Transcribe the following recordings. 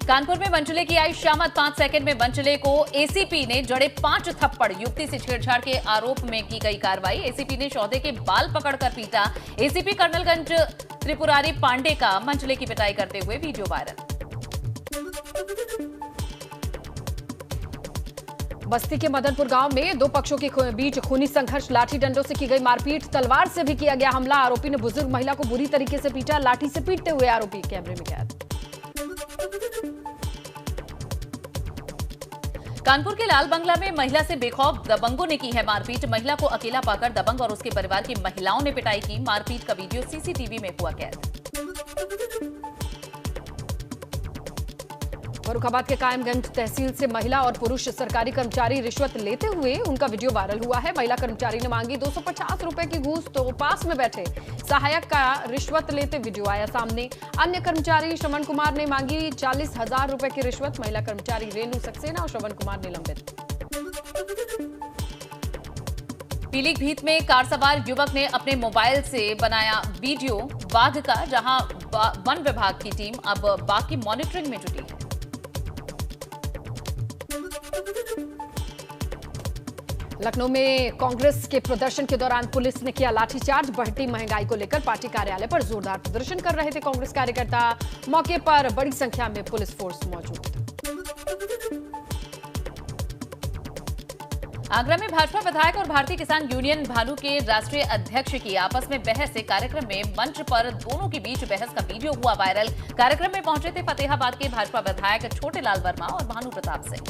कानपुर में मनचले की आई शामत, 5 सेकंड में मनचले को एसीपी ने जड़े 5 थप्पड़। युवती से छेड़छाड़ के आरोप में की गई कार्रवाई। एसीपी ने शौदे के बाल पकड़कर पीटा। एसीपी कर्नलगंज त्रिपुरारी पांडे का मनचले की पिटाई करते हुए वीडियो वायरल। बस्ती के मदनपुर गांव में दो पक्षों के बीच खूनी संघर्ष, लाठी डंडों से की गई मारपीट, तलवार से भी किया गया हमला। आरोपी ने बुजुर्ग महिला को बुरी तरीके से पीटा। लाठी से पीटते हुए आरोपी कैमरे में कैद। कानपुर के लाल बंगला में महिला से बेखौफ दबंगों ने की है मारपीट। महिला को अकेला पाकर दबंग और उसके परिवार की महिलाओं ने पिटाई की। मारपीट का वीडियो सीसीटीवी में हुआ कैद। फर्रुखाबाद के कायमगंज तहसील से महिला और पुरुष सरकारी कर्मचारी रिश्वत लेते हुए उनका वीडियो वायरल हुआ है। महिला कर्मचारी ने मांगी 250 रुपए की घूस, तो पास में बैठे सहायक का रिश्वत लेते वीडियो आया सामने। अन्य कर्मचारी श्रवण कुमार ने मांगी 40,000 रुपए की रिश्वत। महिला कर्मचारी रेणु सक्सेना और श्रवण कुमार निलंबित। पीलीभीत में कार सवार युवक ने अपने मोबाइल से बनाया वीडियो बाघ का, जहां वन विभाग की टीम अब बाघ की मॉनिटरिंग में जुटी है। लखनऊ में कांग्रेस के प्रदर्शन के दौरान पुलिस ने किया लाठीचार्ज। बढ़ती महंगाई को लेकर पार्टी कार्यालय पर जोरदार प्रदर्शन कर रहे थे कांग्रेस कार्यकर्ता। मौके पर बड़ी संख्या में पुलिस फोर्स मौजूद। आगरा में भाजपा विधायक और भारतीय किसान यूनियन भानु के राष्ट्रीय अध्यक्ष की आपस में बहस। कार्यक्रम में मंच पर दोनों के बीच बहस का वीडियो हुआ वायरल। कार्यक्रम में पहुंचे थे फतेहाबाद के भाजपा विधायक छोटे लाल वर्मा और भानु प्रताप सिंह।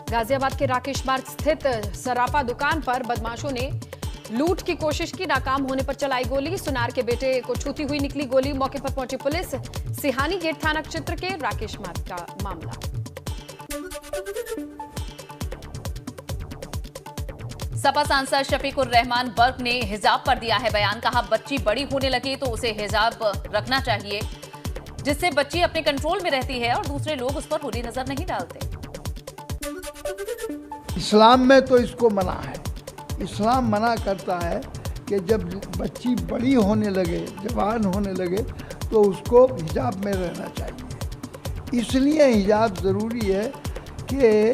गाजियाबाद के राकेश मार्ग स्थित सराफा दुकान पर बदमाशों ने लूट की कोशिश की। नाकाम होने पर चलाई गोली। सुनार के बेटे को छूती हुई निकली गोली। मौके पर पहुंची पुलिस। सिहानी गेट थाना क्षेत्र के राकेश मार्ग का मामला। सपा सांसद शफीकुर रहमान बर्क ने हिजाब पर दिया है बयान। कहा, बच्ची बड़ी होने लगे तो उसे हिजाब रखना चाहिए, जिससे बच्ची अपने कंट्रोल में रहती है और दूसरे लोग उस पर बुरी नजर नहीं डालते। इस्लाम में तो इसको मना है। इस्लाम मना करता है कि जब बच्ची बड़ी होने लगे, जवान होने लगे, तो उसको हिजाब में रहना चाहिए। इसलिए हिजाब ज़रूरी है कि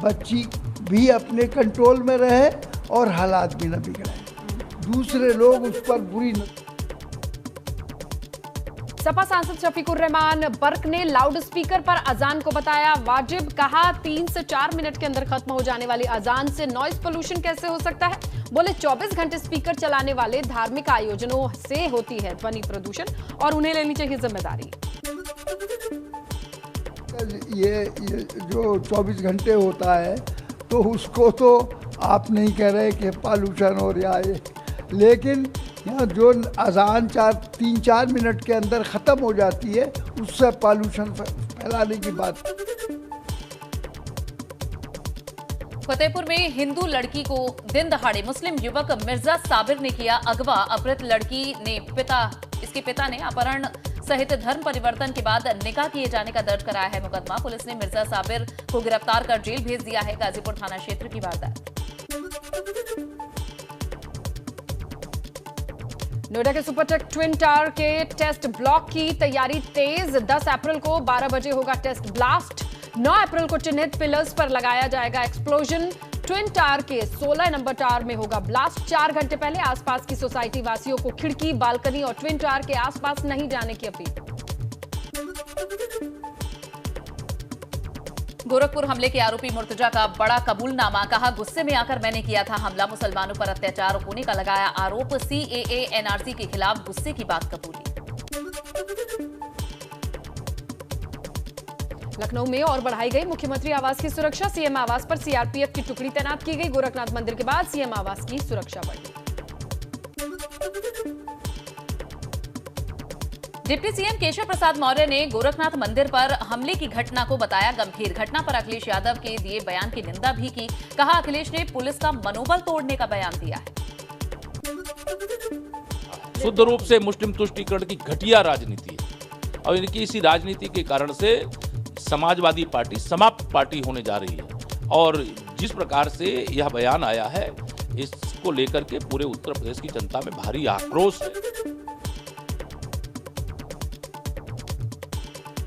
बच्ची भी अपने कंट्रोल में रहे और हालात भी न बिगड़े, दूसरे लोग उस पर बुरी न। सपा सांसद शफीकुर रहमान बर्क ने लाउड स्पीकर पर अजान को बताया वाजिब। कहा, 3 से 4 मिनट के अंदर खत्म हो जाने वाली अजान से नॉइज पोल्यूशन कैसे हो सकता है। बोले, 24 घंटे स्पीकर चलाने वाले धार्मिक आयोजनों से होती है ध्वनि प्रदूषण और उन्हें लेनी चाहिए जिम्मेदारी। ये जो 24 घंटे होता है तो उसको तो आप नहीं कह रहे कि पॉल्यूशन हो रहा है, लेकिन यहाँ जो अजान 3-4 मिनट के अंदर ख़त्म हो जाती है, उससे पॉल्यूशन फैलाने की बात। फतेहपुर में हिंदू लड़की को दिन दहाड़े मुस्लिम युवक मिर्जा साबिर ने किया अगवा। अपहृत लड़की ने इसके पिता ने अपहरण सहित धर्म परिवर्तन के बाद निकाह किए जाने का दर्ज कराया है मुकदमा। पुलिस ने मिर्जा साबिर को गिरफ्तार कर जेल भेज दिया है। गाजीपुर थाना क्षेत्र की वारदात। नोएडा के सुपरटेक ट्विन टावर के टेस्ट ब्लॉक की तैयारी तेज। 10 अप्रैल को 12 बजे होगा टेस्ट ब्लास्ट। 9 अप्रैल को चिन्हित पिलर्स पर लगाया जाएगा एक्सप्लोजन। ट्विन टावर के 16 नंबर टावर में होगा ब्लास्ट। 4 घंटे पहले आसपास की सोसाइटी वासियों को खिड़की, बालकनी और ट्विन टावर के आसपास नहीं जाने की अपील। गोरखपुर हमले के आरोपी मुर्तजा का बड़ा कबूलनामा। कहा, गुस्से में आकर मैंने किया था हमला। मुसलमानों पर अत्याचार होने का लगाया आरोप। CAA NRC के खिलाफ गुस्से की बात कबूली। लखनऊ में और बढ़ाई गई मुख्यमंत्री आवास की सुरक्षा। सीएम आवास पर सीआरपीएफ की टुकड़ी तैनात की गई। गोरखनाथ मंदिर के बाद सीएम आवास की सुरक्षा बढ़ी। डिप्टी सीएम केशव प्रसाद मौर्य ने गोरखनाथ मंदिर पर हमले की घटना को बताया गंभीर। घटना पर अखिलेश यादव के दिए बयान की निंदा भी की। कहा, अखिलेश ने पुलिस का मनोबल तोड़ने का बयान दिया है। शुद्ध रूप से मुस्लिम तुष्टीकरण की घटिया राजनीति है और इनकी इसी राजनीति के कारण से समाजवादी पार्टी समाप्त पार्टी होने जा रही है। और जिस प्रकार से यह बयान आया है, इसको लेकर के पूरे उत्तर प्रदेश की जनता में भारी आक्रोश है।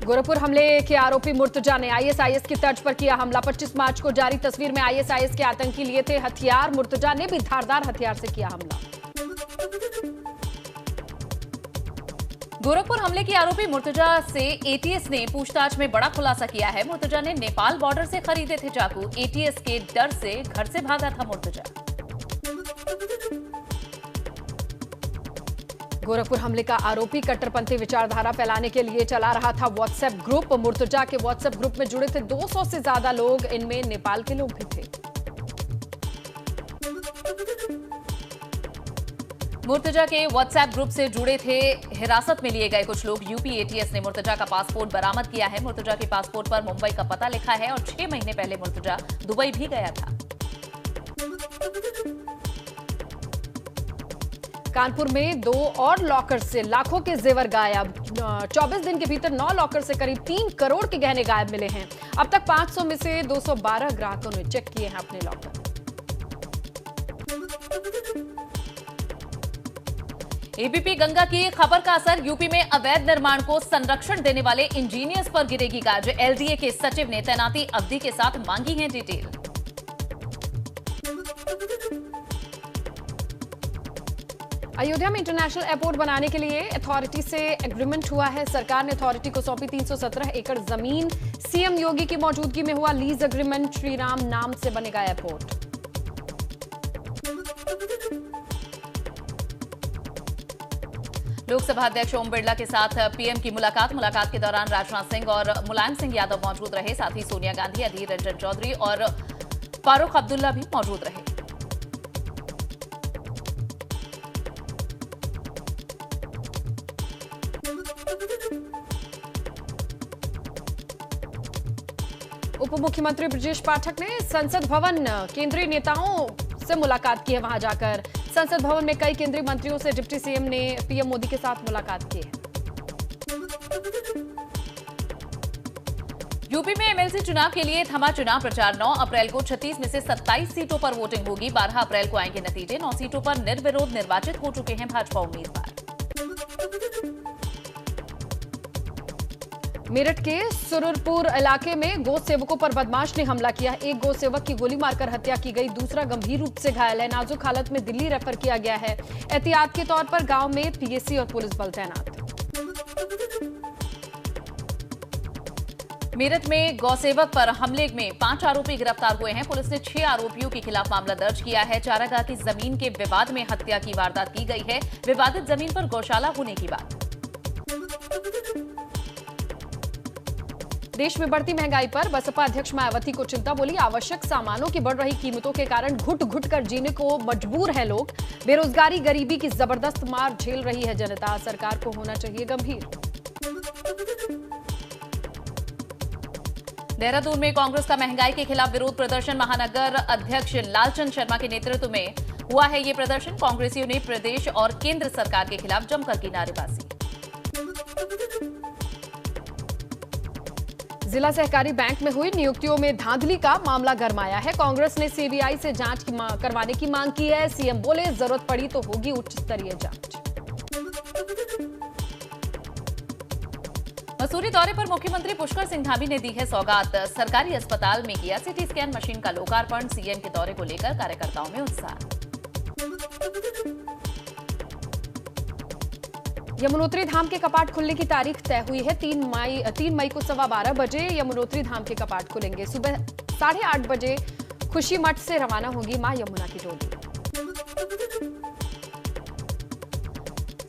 गोरखपुर हमले के आरोपी मुर्तजा ने आईएसआईएस की तर्ज पर किया हमला। 25 मार्च को जारी तस्वीर में आईएसआईएस के आतंकी लिए थे हथियार। मुर्तजा ने भी धारदार हथियार से किया हमला। गोरखपुर हमले के आरोपी मुर्तजा से एटीएस ने पूछताछ में बड़ा खुलासा किया है। मुर्तजा ने नेपाल बॉर्डर से खरीदे थे चाकू। एटीएस के डर से घर से भागा था मुर्तजा। गोरखपुर हमले का आरोपी कट्टरपंथी विचारधारा फैलाने के लिए चला रहा था व्हाट्सएप ग्रुप। मुर्तजा के व्हाट्सएप ग्रुप में जुड़े थे 200 से ज्यादा लोग, इनमें नेपाल के लोग भी थे। मुर्तजा के व्हाट्सएप ग्रुप से जुड़े थे हिरासत में लिए गए कुछ लोग। यूपी एटीएस ने मुर्तजा का पासपोर्ट बरामद किया है। मुर्तजा के पासपोर्ट पर मुंबई का पता लिखा है और 6 महीने पहले मुर्तजा दुबई भी गया था। कानपुर में 2 और लॉकर से लाखों के जेवर गायब। 24 दिन के भीतर 9 लॉकर से करीब 3 करोड़ के गहने गायब मिले हैं। अब तक 500 में से 212 ग्राहकों ने चेक किए हैं अपने लॉकर। एबीपी गंगा की खबर का असर। यूपी में अवैध निर्माण को संरक्षण देने वाले इंजीनियर्स पर गिरेगी गाज। एलडीए के सचिव ने तैनाती अवधि के साथ मांगी है डिटेल। अयोध्या में इंटरनेशनल एयरपोर्ट बनाने के लिए अथॉरिटी से एग्रीमेंट हुआ है। सरकार ने अथॉरिटी को सौंपी 317 एकड़ जमीन। सीएम योगी की मौजूदगी में हुआ लीज एग्रीमेंट। श्री राम नाम से बनेगा एयरपोर्ट। लोकसभा अध्यक्ष ओम बिरला के साथ पीएम की मुलाकात के दौरान राजनाथ सिंह और मुलायम सिंह यादव मौजूद रहे। साथ ही सोनिया गांधी, अधीर रंजन चौधरी और फारूक अब्दुल्ला भी मौजूद रहे। उप मुख्यमंत्री ब्रजेश पाठक ने संसद भवन केंद्रीय नेताओं से मुलाकात की है। वहां जाकर संसद भवन में कई केंद्रीय मंत्रियों से डिप्टी सीएम ने पीएम मोदी के साथ मुलाकात की है। यूपी में एमएलसी चुनाव के लिए थमा चुनाव प्रचार। 9 अप्रैल को 36 में से 27 सीटों पर वोटिंग होगी। 12 अप्रैल को आएंगे नतीजे। 9 सीटों पर निर्विरोध निर्वाचित हो चुके हैं भाजपा उम्मीदवार। मेरठ के सुररपुर इलाके में गौ सेवकों पर बदमाश ने हमला किया। एक गौ सेवक की गोली मारकर हत्या की गई। दूसरा गंभीर रूप से घायल है। नाजुक हालत में दिल्ली रेफर किया गया है। एहतियात के तौर पर गांव में पीएसी और पुलिस बल तैनात। मेरठ में गौसेवक पर हमले में 5 आरोपी गिरफ्तार हुए हैं। पुलिस ने 6 आरोपियों के खिलाफ मामला दर्ज किया है। चारागाह की जमीन के विवाद में हत्या की वारदात की गई है। विवादित जमीन पर गौशाला होने की बात। देश में बढ़ती महंगाई पर बसपा अध्यक्ष मायावती को चिंता। बोली, आवश्यक सामानों की बढ़ रही कीमतों के कारण घुट घुट कर जीने को मजबूर है लोग। बेरोजगारी, गरीबी की जबरदस्त मार झेल रही है जनता। सरकार को होना चाहिए गंभीर। देहरादून में कांग्रेस का महंगाई के खिलाफ विरोध प्रदर्शन। महानगर अध्यक्ष लालचंद शर्मा के नेतृत्व में हुआ है ये प्रदर्शन। कांग्रेसियों ने प्रदेश और केंद्र सरकार के खिलाफ जमकर की नारेबाजी। जिला सहकारी बैंक में हुई नियुक्तियों में धांधली का मामला गरमाया है। कांग्रेस ने सीबीआई से जांच करवाने की मांग की है। सीएम बोले, जरूरत पड़ी तो होगी उच्च स्तरीय जांच। मसूरी दौरे पर मुख्यमंत्री पुष्कर सिंह धामी ने दी है सौगात। सरकारी अस्पताल में किया सीटी स्कैन मशीन का लोकार्पण। सीएम के दौरे को लेकर कार्यकर्ताओं में उत्साह। यमुनोत्री धाम के कपाट खुलने की तारीख तय हुई है। 3 मई को 12:15 बजे यमुनोत्री धाम के कपाट खुलेंगे। सुबह 8:30 बजे खुशी मठ से रवाना होगी मां यमुना की डोली।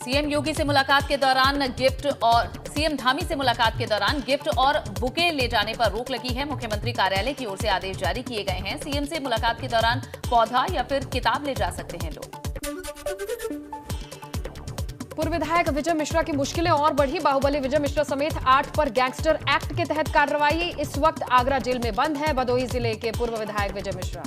सीएम योगी से मुलाकात के दौरान गिफ्ट और सीएम धामी से मुलाकात के दौरान गिफ्ट और बुके ले जाने पर रोक लगी है। मुख्यमंत्री कार्यालय की ओर से आदेश जारी किए गए हैं। सीएम से मुलाकात के दौरान पौधा या फिर किताब ले जा सकते हैं लोग। पूर्व विधायक विजय मिश्रा की मुश्किलें और बढ़ी। बाहुबली विजय मिश्रा समेत 8 पर गैंगस्टर एक्ट के तहत कार्रवाई। इस वक्त आगरा जेल में बंद है भदोही जिले के पूर्व विधायक विजय मिश्रा।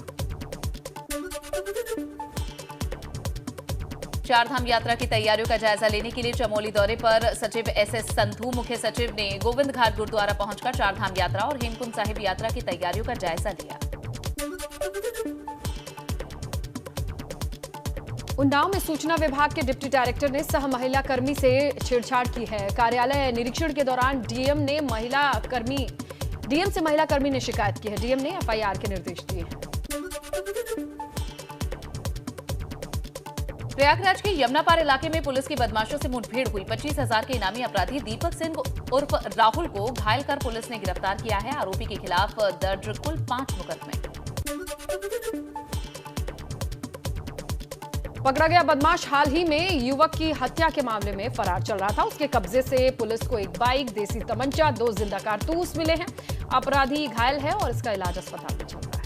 चारधाम यात्रा की तैयारियों का जायजा लेने के लिए चमोली दौरे पर सचिव एसएस संधू, मुख्य सचिव ने गोविंद घाट गुरुद्वारा पहुंचकर चारधाम यात्रा और हेमकुंड साहिब यात्रा की तैयारियों का जायजा लिया। उन्नाव में सूचना विभाग के डिप्टी डायरेक्टर ने सह महिला कर्मी से छेड़छाड़ की है। कार्यालय निरीक्षण के दौरान डीएम से महिला कर्मी ने शिकायत की है। डीएम ने एफआईआर के निर्देश दिए हैं। प्रयागराज के यमुनापार इलाके में पुलिस की बदमाशों से मुठभेड़ हुई। 25,000 के इनामी अपराधी दीपक सिंह उर्फ राहुल को घायल कर पुलिस ने गिरफ्तार किया है। आरोपी के खिलाफ दर्ज कुल 5 मुकदमे। पकड़ा गया बदमाश हाल ही में युवक की हत्या के मामले में फरार चल रहा था। उसके कब्जे से पुलिस को एक बाइक, देसी तमंचा, 2 जिंदा कारतूस मिले हैं। अपराधी घायल है और इसका इलाज अस्पताल में चल रहा है।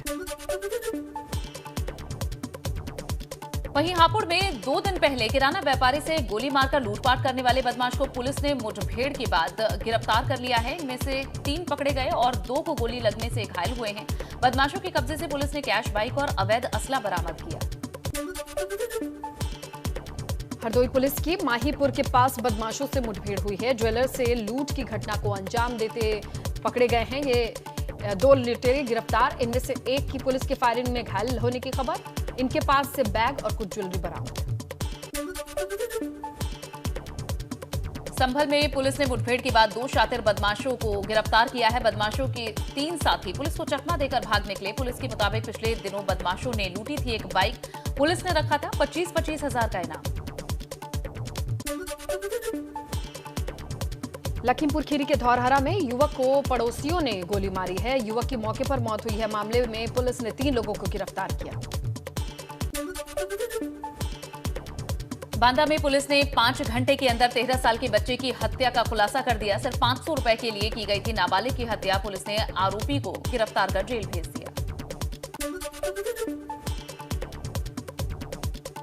वहीं हापुड़ में 2 दिन पहले किराना व्यापारी से गोली मारकर लूटपाट करने वाले बदमाश को पुलिस ने मुठभेड़ के बाद गिरफ्तार कर लिया है। इनमें से 3 पकड़े गए और 2 को गोली लगने से घायल हुए हैं। बदमाशों के कब्जे से पुलिस ने कैश बाइक और अवैध असला बरामद किया। हरदोई पुलिस की माहीपुर के पास बदमाशों से मुठभेड़ हुई है। ज्वेलर से लूट की घटना को अंजाम देते पकड़े गए हैं ये 2 लुटेरे गिरफ्तार। इनमें से एक की पुलिस के फायरिंग में घायल होने की खबर। इनके पास से बैग और कुछ ज्वेलरी बरामद। संभल में पुलिस ने मुठभेड़ के बाद 2 शातिर बदमाशों को गिरफ्तार किया है। बदमाशों के 3 साथी पुलिस को चकमा देकर भाग निकले। पुलिस के मुताबिक पिछले दिनों बदमाशों ने लूटी थी एक बाइक। पुलिस ने रखा था 25-25 हजार का इनाम। लखीमपुर खीरी के धौरहरा में युवक को पड़ोसियों ने गोली मारी है। युवक की मौके पर मौत हुई है। मामले में पुलिस ने 3 लोगों को गिरफ्तार किया। बांदा में पुलिस ने 5 घंटे के अंदर 13 साल के बच्चे की हत्या का खुलासा कर दिया। सिर्फ 500 रुपए के लिए की गई थी नाबालिग की हत्या। पुलिस ने आरोपी को गिरफ्तार कर जेल भेज दिया।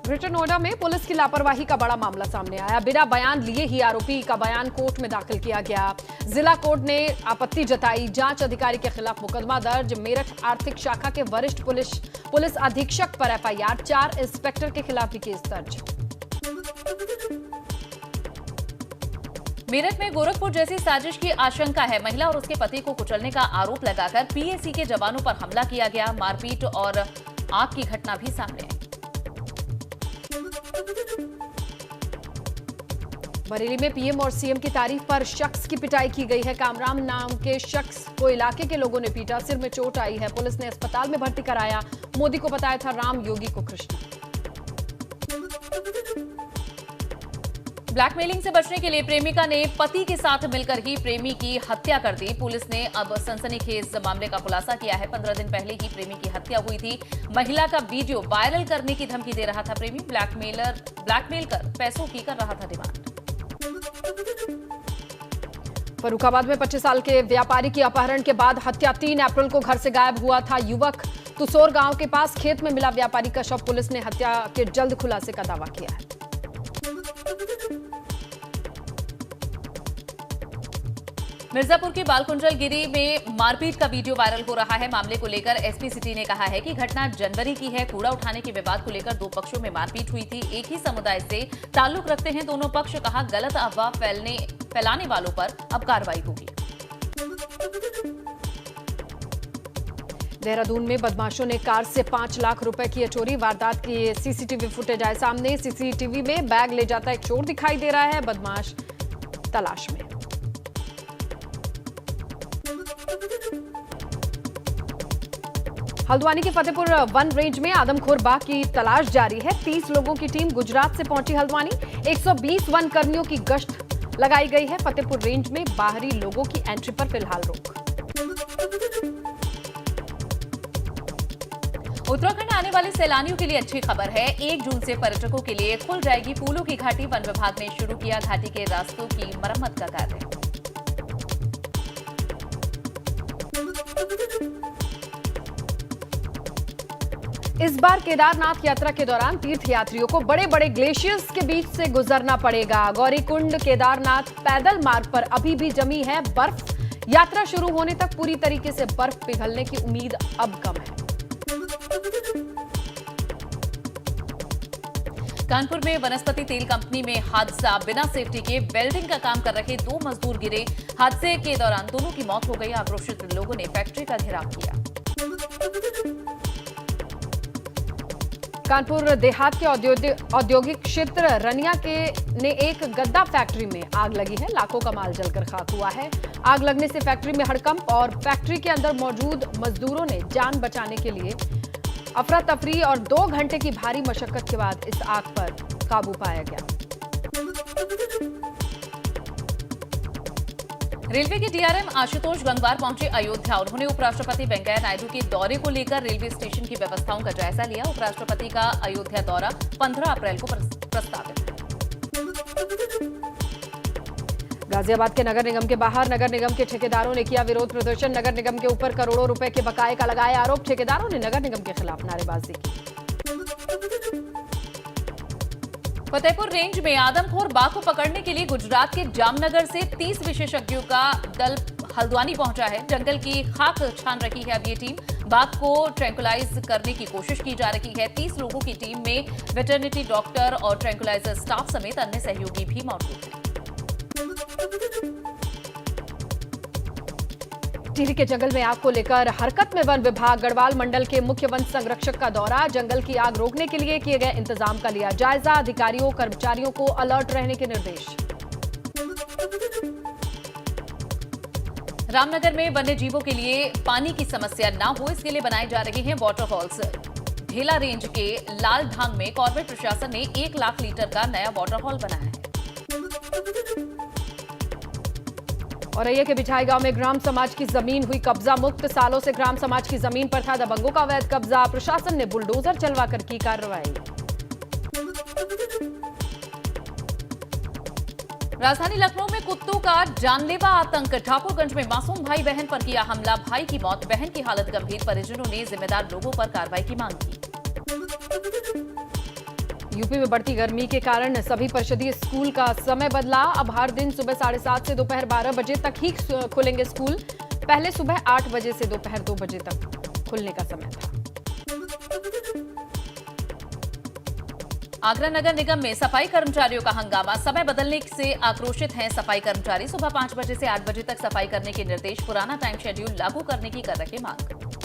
ग्रेटर नोएडा में पुलिस की लापरवाही का बड़ा मामला सामने आया। बिना बयान लिए ही आरोपी का बयान कोर्ट में दाखिल किया गया। जिला कोर्ट ने आपत्ति जताई। जांच अधिकारी के खिलाफ मुकदमा दर्ज। मेरठ आर्थिक शाखा के वरिष्ठ पुलिस अधीक्षक पर एफआईआर। 4 इंस्पेक्टर के खिलाफ भी केस दर्ज। मेरठ में गोरखपुर जैसी साजिश की आशंका है। महिला और उसके पति को कुचलने का आरोप लगाकर पीएसी के जवानों पर हमला किया गया। मारपीट और आग की घटना भी सामने आई। बरेली में पीएम और सीएम की तारीफ पर शख्स की पिटाई की गई है। कामराम नाम के शख्स को इलाके के लोगों ने पीटा। सिर में चोट आई है। पुलिस ने अस्पताल में भर्ती कराया। मोदी को बताया था राम, योगी को कृष्ण। ब्लैकमेलिंग से बचने के लिए प्रेमिका ने पति के साथ मिलकर ही प्रेमी की हत्या कर दी। पुलिस ने अब सनसनीखेज मामले का खुलासा किया है। 15 दिन पहले ही प्रेमी की हत्या हुई थी। महिला का वीडियो वायरल करने की धमकी दे रहा था प्रेमी। ब्लैकमेल कर पैसों की कर रहा था डिमांड। फर्रुखाबाद में 25 साल के व्यापारी की अपहरण के बाद हत्या। 3 अप्रैल को घर से गायब हुआ था युवक। तुसोर गांव के पास खेत में मिला व्यापारी का शव। पुलिस ने हत्या के जल्द खुलासे का दावा किया है। मिर्जापुर के बालकुंजल गिरी में मारपीट का वीडियो वायरल हो रहा है। मामले को लेकर एसपी सिटी ने कहा है कि घटना जनवरी की है। कूड़ा उठाने के विवाद को लेकर 2 पक्षों में मारपीट हुई थी। एक ही समुदाय से ताल्लुक रखते हैं दोनों पक्ष। कहा गलत अफवाह फैलाने वालों पर अब कार्रवाई होगी। देहरादून में बदमाशों ने कार से 5 लाख रुपए की चोरी। वारदात की सीसीटीवी फुटेज आए सामने। सीसीटीवी में बैग ले जाता एक चोर दिखाई दे रहा है। बदमाश तलाश में। हल्द्वानी के फतेहपुर वन रेंज में आदमखोर बाघ की तलाश जारी है। 30 लोगों की टीम गुजरात से पहुंची हल्द्वानी। 120 वन कर्मियों की गश्त लगाई गई है। फतेहपुर रेंज में बाहरी लोगों की एंट्री पर फिलहाल रोक। उत्तराखंड आने वाले सैलानियों के लिए अच्छी खबर है। 1 जून से पर्यटकों के लिए खुल जाएगी फूलों की घाटी। वन विभाग ने शुरू किया घाटी के रास्तों की मरम्मत का कार्य। इस बार केदारनाथ यात्रा के दौरान तीर्थयात्रियों को बड़े बड़े ग्लेशियर्स के बीच से गुजरना पड़ेगा। गौरीकुंड केदारनाथ पैदल मार्ग पर अभी भी जमी है बर्फ। यात्रा शुरू होने तक पूरी तरीके से बर्फ पिघलने की उम्मीद अब कम है। कानपुर में वनस्पति तेल कंपनी में हादसा। बिना सेफ्टी के वेल्डिंग का काम कर रहे 2 मजदूर गिरे। हादसे के दौरान दोनों की मौत हो गई। आक्रोशित लोगों ने फैक्ट्री का घेराव किया। कानपुर देहात के औद्योगिक क्षेत्र रनिया ने एक गद्दा फैक्ट्री में आग लगी है। लाखों का माल जलकर खाक हुआ है। आग लगने से फैक्ट्री में हड़कंप और फैक्ट्री के अंदर मौजूद मजदूरों ने जान बचाने के लिए अफरा तफरी और 2 घंटे की भारी मशक्कत के बाद इस आग पर काबू पाया गया। रेलवे के डीआरएम आशुतोष गंगवार पहुंचे अयोध्या। उन्होंने उपराष्ट्रपति वेंकैया नायडू के दौरे को लेकर रेलवे स्टेशन की व्यवस्थाओं का जायजा लिया। उपराष्ट्रपति का अयोध्या दौरा 15 अप्रैल को प्रस्तावित है। गाजियाबाद के नगर निगम के बाहर नगर निगम के ठेकेदारों ने किया विरोध प्रदर्शन। नगर निगम के ऊपर करोड़ों रुपए के बकाये का लगाया आरोप। ठेकेदारों ने नगर निगम के खिलाफ नारेबाजी की। फतेहपुर रेंज में आदमखोर बाघ को पकड़ने के लिए गुजरात के जामनगर से 30 विशेषज्ञों का दल हल्द्वानी पहुंचा है। जंगल की खाक छान रही है अब ये टीम। बाघ को ट्रैंकुलाइज करने की कोशिश की जा रही है। 30 लोगों की टीम में वेटरनिटी डॉक्टर और ट्रैंकुलाइजर स्टाफ समेत अन्य सहयोगी भी मौजूद हैं। टिहरी के जंगल में आग को लेकर हरकत में वन विभाग। गढ़वाल मंडल के मुख्य वन संरक्षक का दौरा। जंगल की आग रोकने के लिए किए गए इंतजाम का लिया जायजा। अधिकारियों कर्मचारियों को अलर्ट रहने के निर्देश। रामनगर में वन्य जीवों के लिए पानी की समस्या न हो, इसके लिए बनाए जा रहे हैं वाटरफॉल्स। ढेला रेंज के लाल ढांग में कॉर्बेट प्रशासन ने 1 लाख लीटर का नया वाटरफॉल बनाया है। और रैया के बिछाई गांव में ग्राम समाज की जमीन हुई कब्जा मुक्त। सालों से ग्राम समाज की जमीन पर था दबंगों का अवैध कब्जा। प्रशासन ने बुलडोजर चलवाकर की कार्रवाई। राजधानी लखनऊ में कुत्तों का जानलेवा आतंक। ठाकुरगंज में मासूम भाई बहन पर किया हमला। भाई की मौत, बहन की हालत गंभीर। परिजनों ने जिम्मेदार लोगों पर कार्रवाई की मांग की। यूपी में बढ़ती गर्मी के कारण सभी परिषदीय स्कूल का समय बदला। अब हर दिन सुबह 7:30 से दोपहर 12 बजे तक ही खुलेंगे स्कूल। पहले सुबह 8 बजे से दोपहर 2 बजे तक खुलने का समय था। आगरा नगर निगम में सफाई कर्मचारियों का हंगामा। समय बदलने से आक्रोशित हैं सफाई कर्मचारी। सुबह 5 बजे से 8 बजे तक सफाई करने के निर्देश। पुराना टाइम शेड्यूल लागू करने की कर रहे मांग।